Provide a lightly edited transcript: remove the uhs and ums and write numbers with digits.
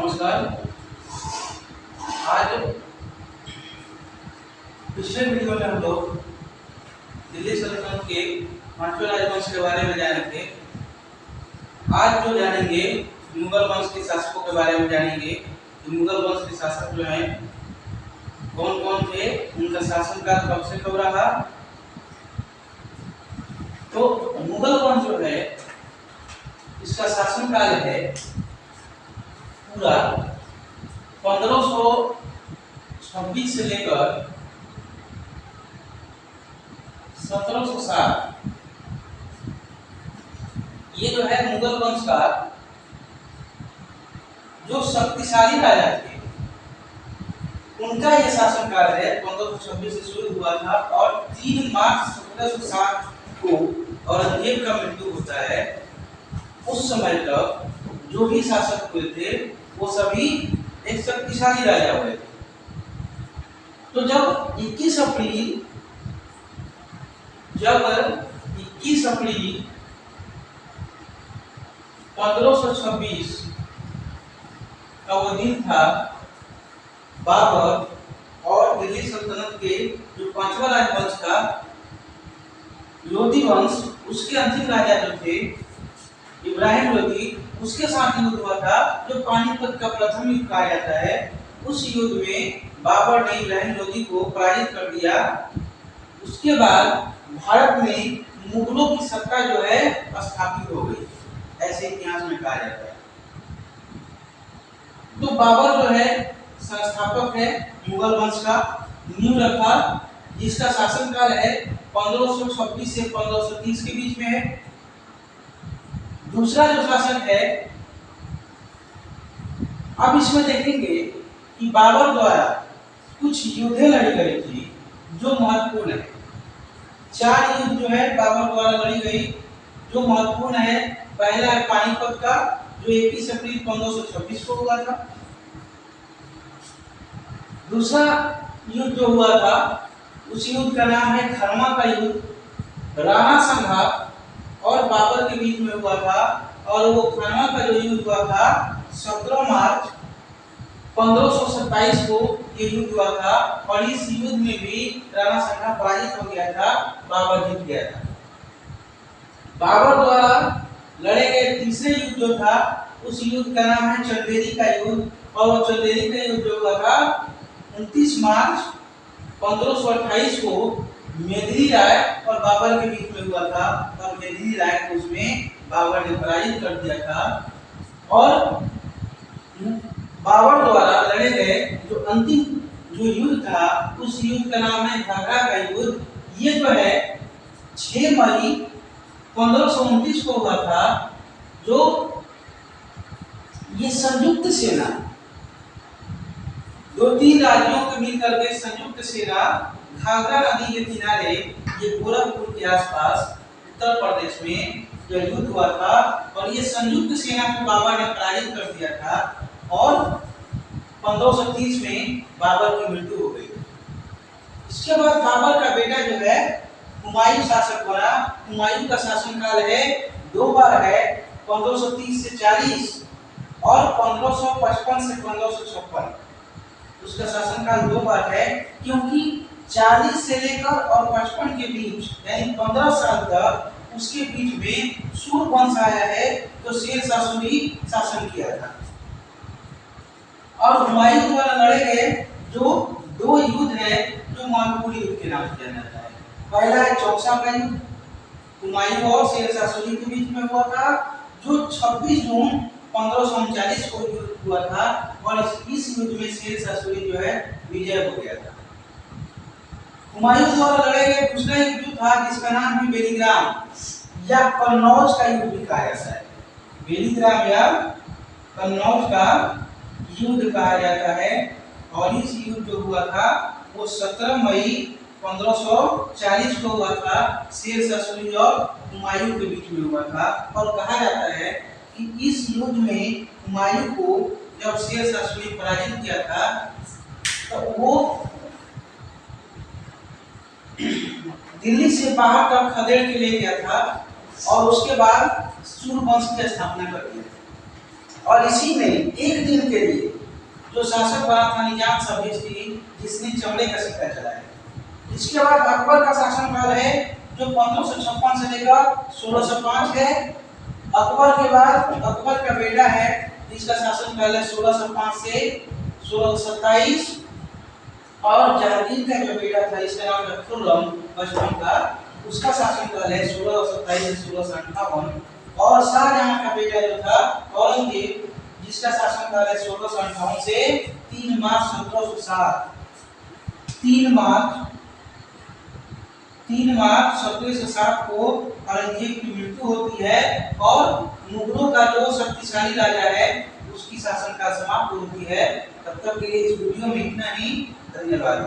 नमस्कार। आज पिछले वीडियो में हम लोग दिल्ली सल्तनत के पांचवें राजवंश के बारे में जाने थे। आज जो जानेंगे मुगल वंश के शासकों के बारे में जानेंगे। मुगल वंश के शासक जो हैं कौन कौन थे, उनका शासनकाल कब से कब रहा। तो मुगल वंश जो है इसका शासनकाल है पूरा 1526 से लेकर 1707। ये जो है मुगल वंश का जो शक्तिशाली राजा थे उनका ये शासनकाल है। 1526 से शुरू हुआ था और 3 मार्च 1707 को औरंगजेब का मृत्यु होता है। उस समय तक जो भी शासक हुए थे वो सभी एक शक्तिशाली राजा हुए थे। तो जब 21 अप्रैल 1526 का वो दिन था, बाबर और दिल्ली सल्तनत के जो पांचवा राजवंश का लोधी वंश, उसके अंतिम राजा जो थे इब्राहिम लोधी, उसके साथ युद्ध हुआ था जो पानीपत का प्रथम युद्ध कहा जाता है। उस युद्ध में बाबर ने इब्राहिम लोधी को पराजित कर दिया। उसके बाद भारत में मुगलों की सत्ता जो है स्थापित हो गई, ऐसे इतिहास में कहा जाता है। तो बाबर जो है संस्थापक है मुगल वंश का, नींव रखा, जिसका शासनकाल है 1526 से 1530 के बीच में है। दूसरा जो शासक है, अब इसमें देखेंगे कि बाबर द्वारा कुछ युद्धें लड़ी गई थी जो महत्वपूर्ण है। 4 युद्ध जो है बाबर द्वारा लड़ी गई जो महत्वपूर्ण है। पहला है पानीपत का जो 21 अप्रैल 1526 को हुआ था। दूसरा युद्ध जो हुआ था उस युद्ध का नाम है खरमा का युद्ध। राणा संघा और बाबर के बीच में हुआ था और वो खरमा का जो युद्ध हुआ था 17 मार्च 1527 को ये युद्ध हुआ था और इस युद्ध में भी राणा संघा पराजित हो गया था, बाबर जीत गया था। बाबर द्वारा लड़े गए तीसरे युद्ध जो था उस युद्ध का नाम है चंदेरी का युद्ध और वो चंदेरी का युद्ध जो हुआ था 29 मार्च 1528 को मेदिनी राय और बाबर के बीच में हुआ था और मेदिनी राय को उसमें बाबर ने पराजित कर दिया था। और बाबर द्वारा लड़े गए जो अंतिम जो युद्ध था उस युद्ध का नाम है घाघरा का युद्ध। ये जो है 6 मई 1529 को हुआ था। जो ये संयुक्त सेना 2-3 राज्यों के मिलकर के संयुक्त सेना घाघरा नदी के किनारे ये गोरखपुर के आसपास उत्तर प्रदेश में यह युद्ध हुआ था और ये संयुक्त सेना को बाबर ने पराजित कर दिया था और 1530 में बाबर की मृत्यु हो गई। इसके बाद बाबर का बेटा जो है हुमायूं शासक बना। हुमायूं का शासनकाल है 2 बार है, 1530 से 40 और 1555 से 1556। उसका शासनकाल 2 बार है क्योंकि 40 से लेकर और 55 के बीच यानी 15 साल तक उसके बीच में सूर वंश आया है जो शेरशाह सूरी शासन किया था। और हुमायूं द्वारा लड़े गए जो 2 युद्ध है जो महत्वपूर्ण युद्ध के नाम से जाना जाता है। पहला है चौसा का युद्ध, हुमायूं और शेरशाह सूरी के बीच में हुआ था जो 26 जून 1539 को युद्ध हुआ था और इस युद्ध में शेरशाह सूरी जो है विजय हो गया था। हुमायूं द्वारा लड़े गए दूसरा युद्ध था जिसका नाम है बेलीग्राम या कन्नौज का युद्ध भी कहा जाता है। बेलीग्राम या कन्नौज का युद्ध कहा जाता है और इस युद्ध जो हुआ था वो 17 मई 1540 को हुआ था। शेरशाह सूरी और हुमायूं के बीच में हुआ था और कहा जाता है कि इस युद्ध में हुमायूं को जब शेरशाह सूरी पराजित किया था तो वो दिल्ली से बाहर तक खदेड़ के ले गया था और उसके बाद सूर वंश की स्थापना कर दी। और इसी में एक दिन के लिए जो शासक बना था निजाम सब्यस्ती, जिसने चमड़े का सिक्का चलाया। इसके बाद अकबर का शासनकाल है जो 1556 से लेकर 1605 है। अकबर के बाद अकबर का बेटा है जिसका शासनकाल है 1605 से 1627, और जहांगीर का जो बेटा था इसका नाम है खुर्रम बचपन का, उसका शासनकाल है 1627 से 1658, और शाहजहां का बेटा जो था औरंगजेब, जिसका शासनकाल है 1658 से 3 मार्च 1707, 3 मार्च 1707 को औरंगजेब की मृत्यु होती है और मुगलों का जो शक्तिशाली राजा है उसकी शासनकाल समाप्त होती है। तब तक के लिए इस वीडियो में इतना ही। धन्यवाद।